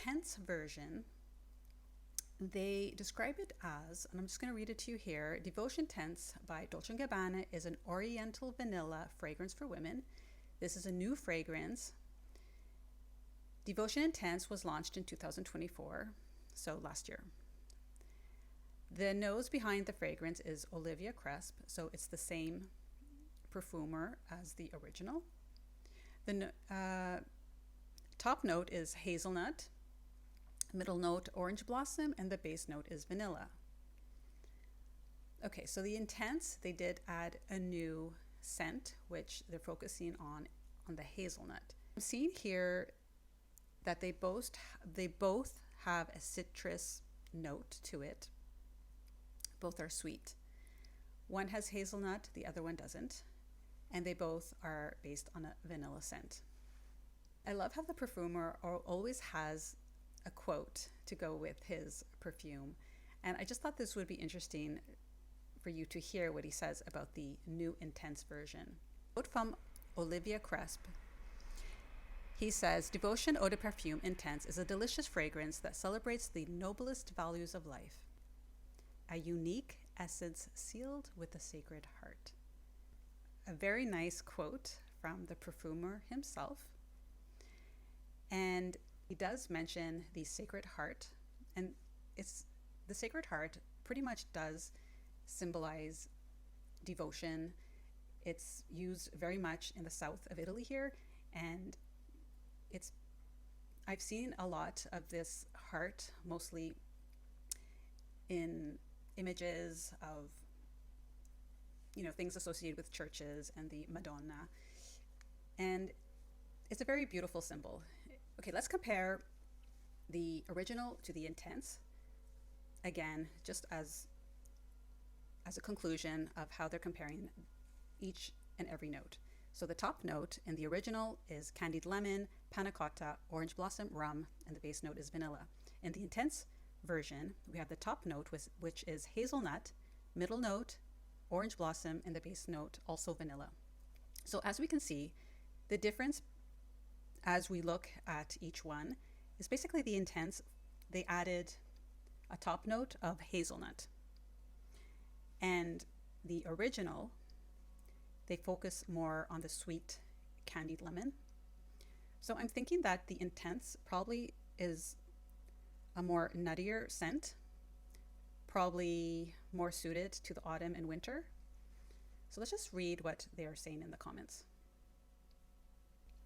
intense version, they describe it as, and I'm just going to read it to you here, Devotion Intense by Dolce&Gabbana is an oriental vanilla fragrance for women. This is a new fragrance. Devotion Intense was launched in 2024, so last year. The nose behind the fragrance is Olivia Cresp, so it's the same perfumer as the original. The top note is hazelnut, middle note orange blossom, and the base note is vanilla. Okay, so the Intense, they did add a new scent, which they're focusing on the hazelnut. I'm seeing here that they both have a citrus note to it. Both are sweet. One has hazelnut, the other one doesn't, and they both are based on a vanilla scent. I love how the perfumer always has a quote to go with his perfume, and I just thought this would be interesting for you to hear what he says about the new Intense version. Quote from Olivia Cresp. He says, Devotion Eau de Perfume Intense is a delicious fragrance that celebrates the noblest values of life. A unique essence sealed with a sacred heart. A very nice quote from the perfumer himself. And he does mention the Sacred Heart, and the Sacred Heart pretty much does symbolize devotion. It's used very much in the south of Italy here, and I've seen a lot of this heart, mostly in images of, things associated with churches and the Madonna, and it's a very beautiful symbol. Okay, let's compare the original to the Intense. Again, just as a conclusion of how they're comparing each and every note. So the top note in the original is candied lemon, panna cotta, orange blossom, rum, and the base note is vanilla. In the Intense version, we have the top note, which is hazelnut, middle note, orange blossom, and the base note also vanilla. So as we can see, the difference as we look at each one is basically the Intense. They added a top note of hazelnut. And the original, they focus more on the sweet candied lemon. So I'm thinking that the Intense probably is a more nuttier scent, probably more suited to the autumn and winter. So let's just read what they are saying in the comments.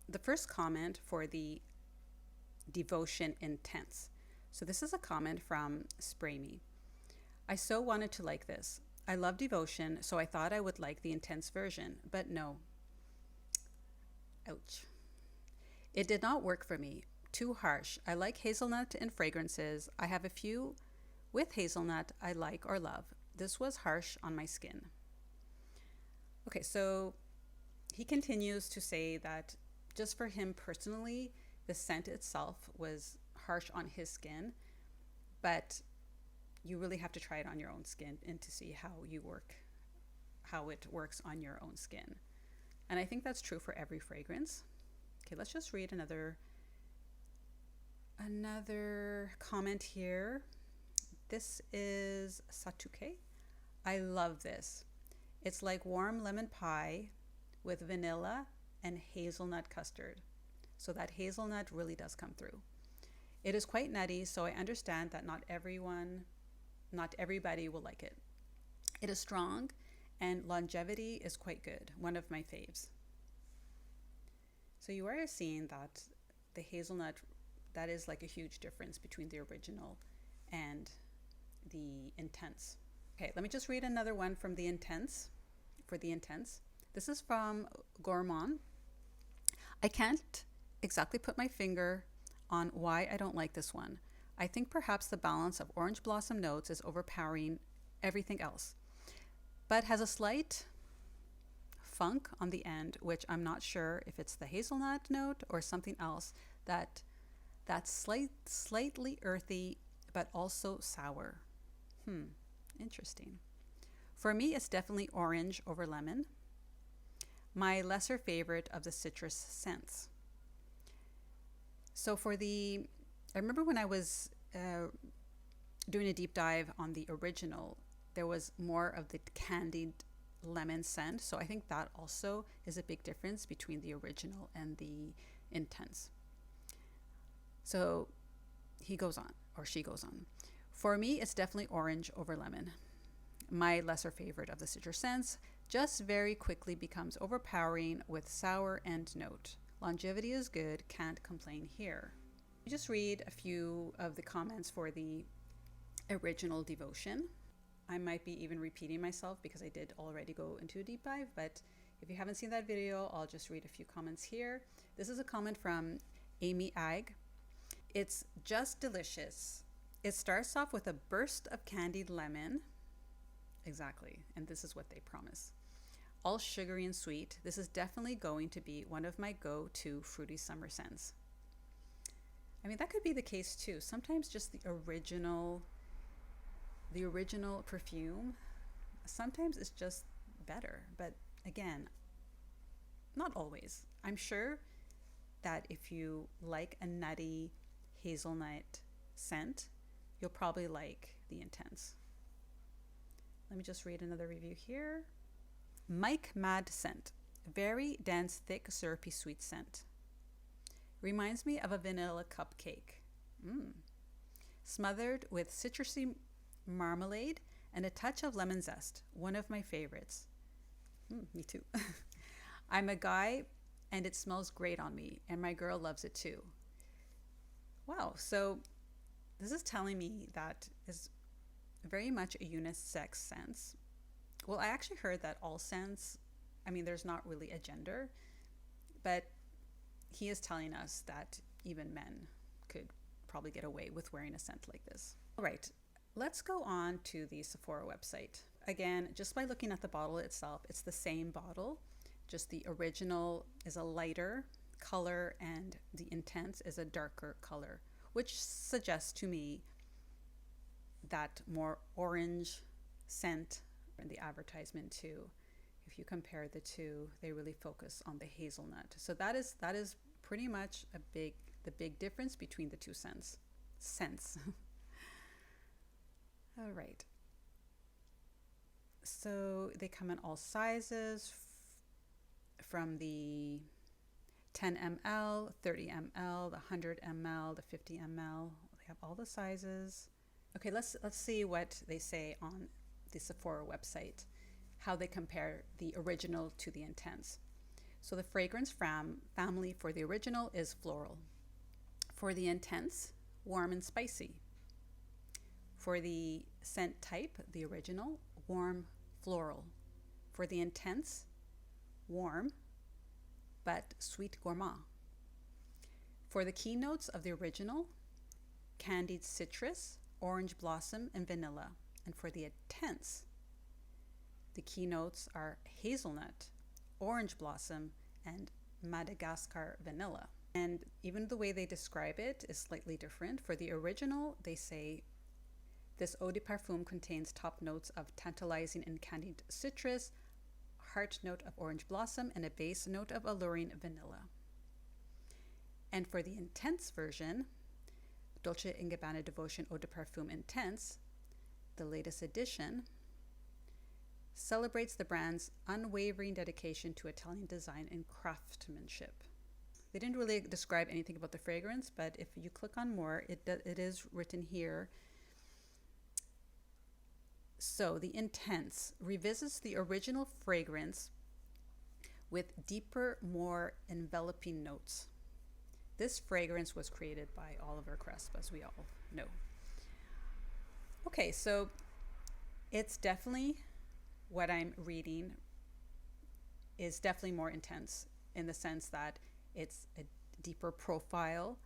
The first comment for the Devotion Intense. So this is a comment from Spray Me. I so wanted to like this. I love Devotion, so I thought I would like the Intense version, but no. Ouch. It did not work for me. Too harsh. I like hazelnut in fragrances. I have a few with hazelnut I like or love. This was harsh on my skin. Okay, so he continues to say that just for him personally, the scent itself was harsh on his skin, but you really have to try it on your own skin and to see how it works on your own skin. And I think that's true for every fragrance. Okay, let's just read another comment here. This is Satuke. I love this. It's like warm lemon pie with vanilla and hazelnut custard. So that hazelnut really does come through. It is quite nutty, so I understand that not everybody will like it. It is strong and longevity is quite good. One of my faves. So you are seeing that the hazelnut, that is like a huge difference between the original and the Intense. Okay, let me just read another one from the Intense, for the Intense. This is from Gourmand. I can't exactly put my finger on why I don't like this one. I think perhaps the balance of orange blossom notes is overpowering everything else, but has a slight funk on the end, which I'm not sure if it's the hazelnut note or something else that's slightly earthy, but also sour. Interesting. For me, it's definitely orange over lemon. My lesser favorite of the citrus scents. So for the I remember when I was doing a deep dive on the original, there was more of the candied lemon scent. So I think that also is a big difference between the original and the intense. So he goes on, or she goes on. For me, it's definitely orange over lemon. My lesser favorite of the citrus scents just very quickly becomes overpowering with sour end note. Longevity is good, can't complain here. Just read a few of the comments for the original Devotion. I might be even repeating myself because I did already go into a deep dive, but if you haven't seen that video, I'll just read a few comments here. This is a comment from Amy Ag. It's just delicious. It starts off with a burst of candied lemon. Exactly, and this is what they promise. All sugary and sweet. This is definitely going to be one of my go-to fruity summer scents. I mean, that could be the case too. Sometimes just the original perfume, sometimes it's just better. But again, not always. I'm sure that if you like a nutty hazelnut scent, you'll probably like the Intense. Let me just read another review here. Mike Mad Scent. Very dense, thick, syrupy, sweet scent. Reminds me of a vanilla cupcake. Smothered with citrusy marmalade and a touch of lemon zest. One of my favorites. Me too. I'm a guy and it smells great on me, and my girl loves it too. Wow, so this is telling me that is very much a unisex scent. Well, I actually heard that all scents, I mean, there's not really a gender, but he is telling us that even men could probably get away with wearing a scent like this. All right, let's go on to the Sephora website. Again, just by looking at the bottle itself, it's the same bottle, just the original is a lighter color and the Intense is a darker color, which suggests to me that more orange scent in the advertisement too. If you compare the two, they really focus on the hazelnut. So that is pretty much the big difference between the two scents. All right. So they come in all sizes, from the 10 ml, 30 ml, the 100 ml, the 50 ml. They have all the sizes. Okay, let's see what they say on the Sephora website, how they compare the original to the Intense. So the fragrance family for the original is floral. For the Intense, warm and spicy. For the scent type, the original, warm floral. For the Intense, warm but sweet gourmand. For the keynotes of the original, candied citrus, orange blossom, and vanilla. And for the Intense, the keynotes are hazelnut, orange blossom, and Madagascar vanilla. And even the way they describe it is slightly different. For the original, they say, this eau de parfum contains top notes of tantalizing and candied citrus, heart note of orange blossom, and a base note of alluring vanilla. And for the Intense version, Dolce&Gabbana Devotion Eau de Parfum Intense, the latest edition, celebrates the brand's unwavering dedication to Italian design and craftsmanship. They didn't really describe anything about the fragrance, but if you click on more, it is written here. So the Intense revisits the original fragrance with deeper, more enveloping notes. This fragrance was created by Oliver Cresp, as we all know. Okay, so it's definitely, what I'm reading is definitely more intense in the sense that it's a deeper profile,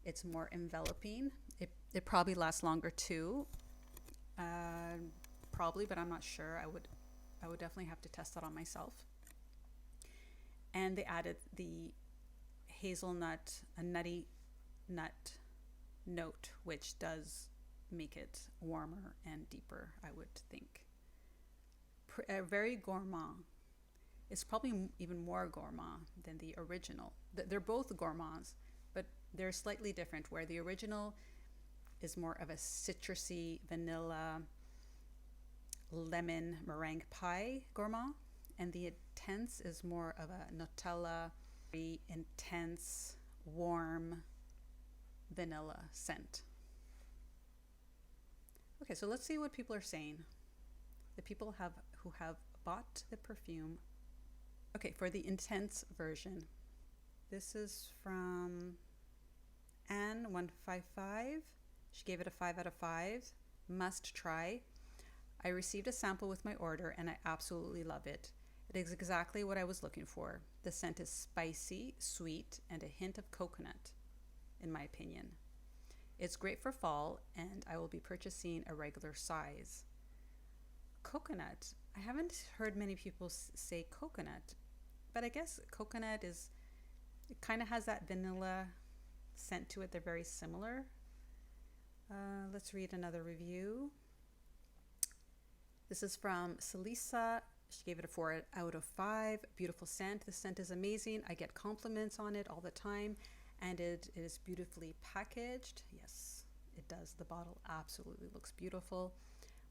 it's more enveloping. It probably lasts longer too. Probably, but I'm not sure. I would definitely have to test that on myself. And they added the hazelnut, a nutty nut note, which does make it warmer and deeper, I would think. Very gourmand. It's probably even more gourmand than the original. They're both gourmands, but They're slightly different, where the original is more of a citrusy vanilla lemon meringue pie gourmand, and the Intense is more of a Nutella, very intense, warm vanilla scent. Okay, so let's see what people are saying. The people who have bought the perfume. Okay, for the Intense version, this is from Anne155. She gave it a 5 out of 5. Must try. I received a sample with my order and I absolutely love it. It is exactly what I was looking for. The scent is spicy, sweet, and a hint of coconut, in my opinion. It's great for fall, and I will be purchasing a regular size. Coconut. I haven't heard many people say coconut, but I guess coconut it kind of has that vanilla scent to it. They're very similar. Let's read another review. This is from Celisa. She gave it a 4 out of 5. Beautiful scent. The scent is amazing. I get compliments on it all the time, and it is beautifully packaged. Yes, it does. The bottle absolutely looks beautiful.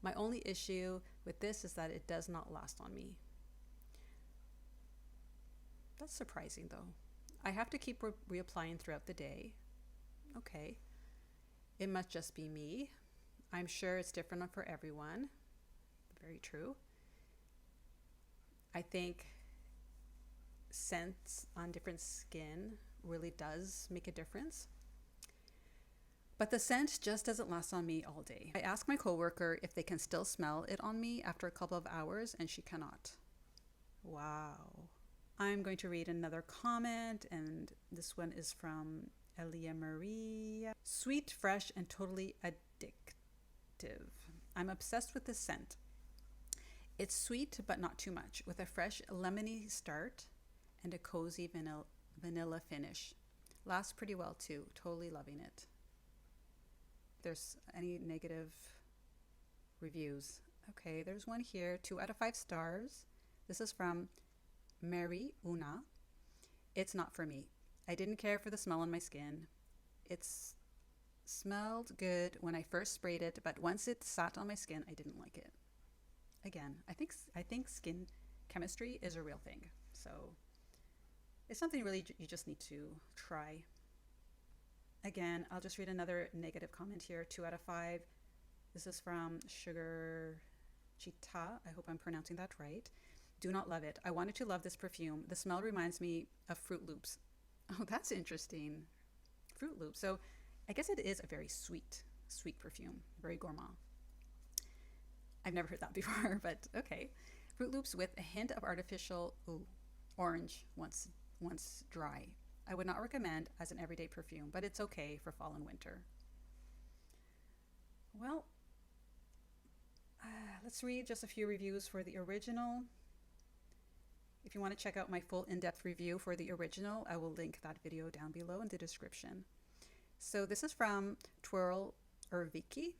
My only issue with this is that it does not last on me. That's surprising, though. I have to keep reapplying throughout the day. Okay. It must just be me. I'm sure it's different for everyone. Very true. I think scents on different skin really does make a difference. But the scent just doesn't last on me all day. I asked my coworker if they can still smell it on me after a couple of hours, and she cannot. Wow. I'm going to read another comment, and this one is from Elia Maria. Sweet, fresh, and totally addictive. I'm obsessed with this scent. It's sweet, but not too much, with a fresh lemony start and a cozy vanilla finish. Lasts pretty well too. Totally loving it. There's any negative reviews? Okay, there's one here, 2 out of 5 stars. This is from Mary Una. It's not for me. I didn't care for the smell on my skin. It smelled good when I first sprayed it, but once it sat on my skin, I didn't like it. Again, I think skin chemistry is a real thing. So it's something really you just need to try. Again, I'll just read another negative comment here, 2 out of 5. This is from Sugar Chita. I hope I'm pronouncing that right. Do not love it. I wanted to love this perfume. The smell reminds me of Fruit Loops. Oh, that's interesting. Fruit Loops. So I guess it is a very sweet perfume, very gourmand. I've never heard that before, but okay. Fruit Loops with a hint of artificial orange once dry. I would not recommend as an everyday perfume, but it's okay for fall and winter. Well, let's read just a few reviews for the original. If you want to check out my full in-depth review for the original, I will link that video down below in the description. So this is from Twirl Vicky.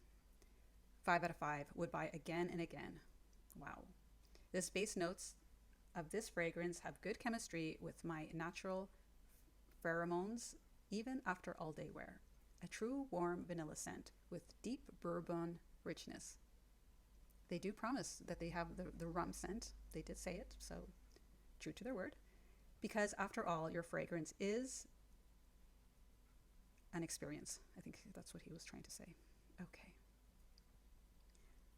5 out of 5. Would buy again and again. Wow. The base notes of this fragrance have good chemistry with my natural pheromones, even after all-day wear. A true warm vanilla scent with deep bourbon richness. They do promise that they have the rum scent. They did say it, so true to their word. Because after all, your fragrance is an experience. I think that's what he was trying to say. Okay.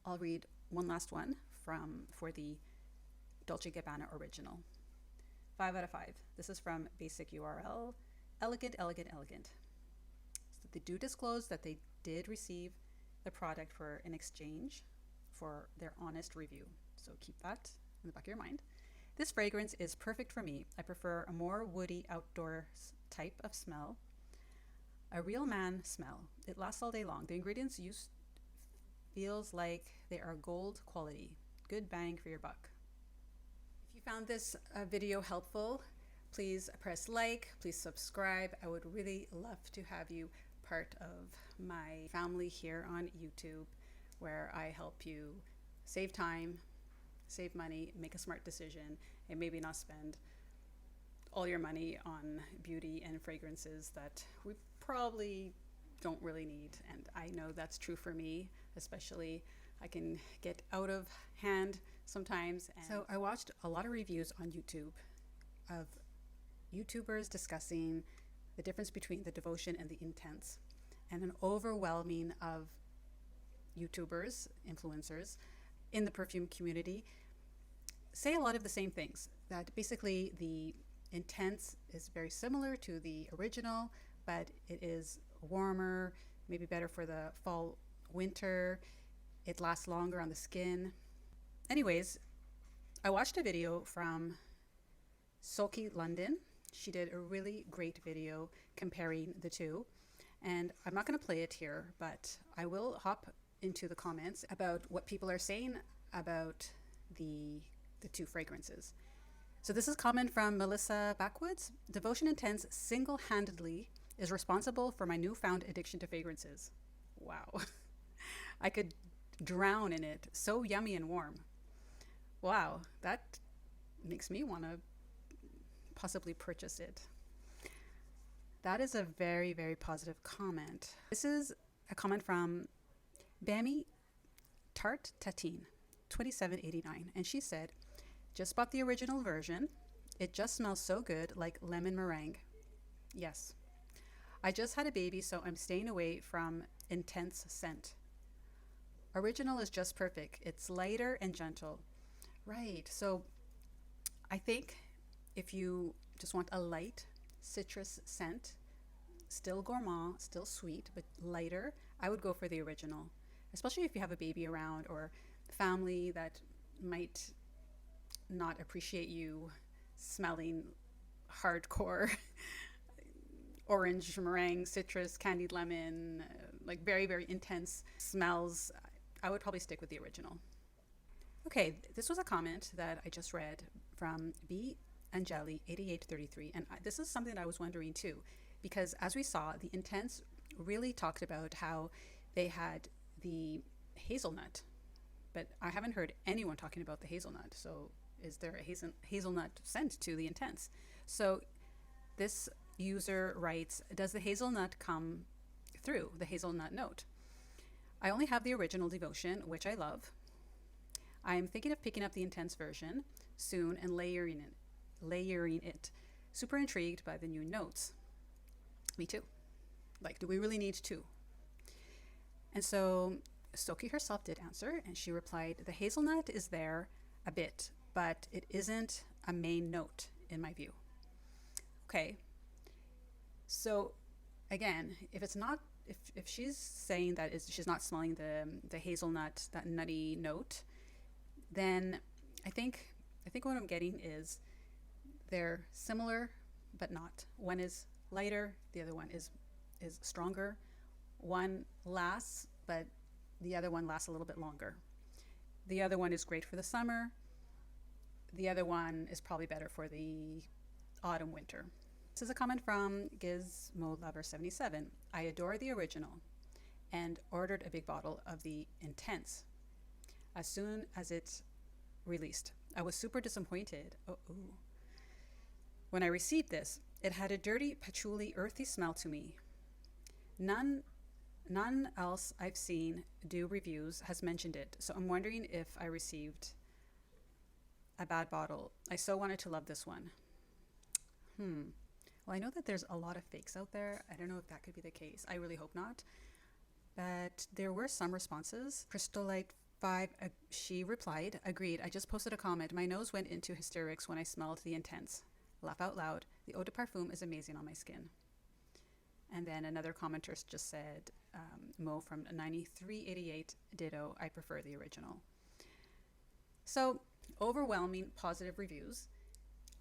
I'll read one last one for the Dolce&Gabbana original. 5 out of 5. This is from Basic URL. Elegant, elegant, elegant. So they do disclose that they did receive the product for an exchange for their honest review. So keep that in the back of your mind. This fragrance is perfect for me. I prefer a more woody outdoor type of smell. A real man smell. It lasts all day long. The ingredients used feels like they are gold quality. Good bang for your buck. If you found this video helpful, please press like, please subscribe. I would really love to have you part of my family here on YouTube, where I help you save time, save money, make a smart decision, and maybe not spend all your money on beauty and fragrances that we probably don't really need. And I know that's true for me, especially I can get out of hand sometimes. And so I watched a lot of reviews on YouTube of YouTubers discussing the difference between the Devotion and the Intense, and an overwhelming of YouTubers, influencers in the perfume community say a lot of the same things, that basically the Intense is very similar to the original, but it is warmer, maybe better for the fall, winter. It lasts longer on the skin. Anyways, I watched a video from Soki London. She did a really great video comparing the two. And I'm not going to play it here, but I will hop into the comments about what people are saying about the two fragrances. So this is a comment from Melissa Backwoods. Devotion Intense single-handedly is responsible for my newfound addiction to fragrances. Wow. I could drown in it. So yummy and warm. Wow, that makes me want to possibly purchase it. That is a very, very positive comment. This is a comment from Bami Tart Tatine, 2789, and she said, just bought the original version. It just smells so good, like lemon meringue. Yes. I just had a baby, so I'm staying away from intense scent. Original is just perfect. It's lighter and gentle. Right. So I think if you just want a light citrus scent, still gourmand, still sweet, but lighter, I would go for the original, especially if you have a baby around or family that might not appreciate you smelling hardcore orange, meringue, citrus, candied lemon, like very, very intense smells. I would probably stick with the original. Okay, this was a comment that I just read from B. Angeli 8833, and this is something that I was wondering too, because as we saw, the Intense really talked about how they had the hazelnut, but I haven't heard anyone talking about the hazelnut. So is there a hazelnut scent to the Intense? So this user writes, does the hazelnut come through, the hazelnut note? I only have the original Devotion, which I love. I am thinking of picking up the Intense version soon and layering it. Super intrigued by the new notes. Me too. Like, do we really need two? And so Soki herself did answer, and she replied, the hazelnut is there a bit, but it isn't a main note in my view. Okay. So again, if it's not, if she's saying that she's not smelling the hazelnut, that nutty note, then I think what I'm getting is they're similar, but not. One is lighter, the other one is stronger. One lasts, but the other one lasts a little bit longer. The other one is great for the summer. The other one is probably better for the autumn, winter. This is a comment from Gizmo Lover 77. I adore the original and ordered a big bottle of the Intense as soon as it's released. I was super disappointed. When I received this, it had a dirty, patchouli, earthy smell to me. None else I've seen do reviews has mentioned it, so I'm wondering if I received a bad bottle. I so wanted to love this one. Well, I know that there's a lot of fakes out there. I don't know if that could be the case. I really hope not. But there were some responses. Crystallite 5, she replied, agreed. I just posted a comment. My nose went into hysterics when I smelled the Intense. Laugh out loud. The eau de parfum is amazing on my skin. And then another commenter just said, Mo from 9388, ditto, I prefer the original. So overwhelming positive reviews.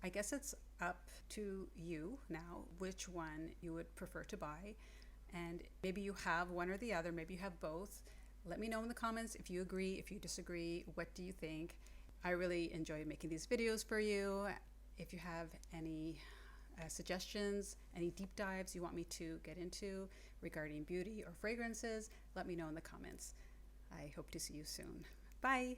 I guess it's up to you now which one you would prefer to buy. And maybe you have one or the other, maybe you have both. Let me know in the comments if you agree, if you disagree, what do you think? I really enjoy making these videos for you. If you have any suggestions, any deep dives you want me to get into regarding beauty or fragrances, let me know in the comments. I hope to see you soon. Bye.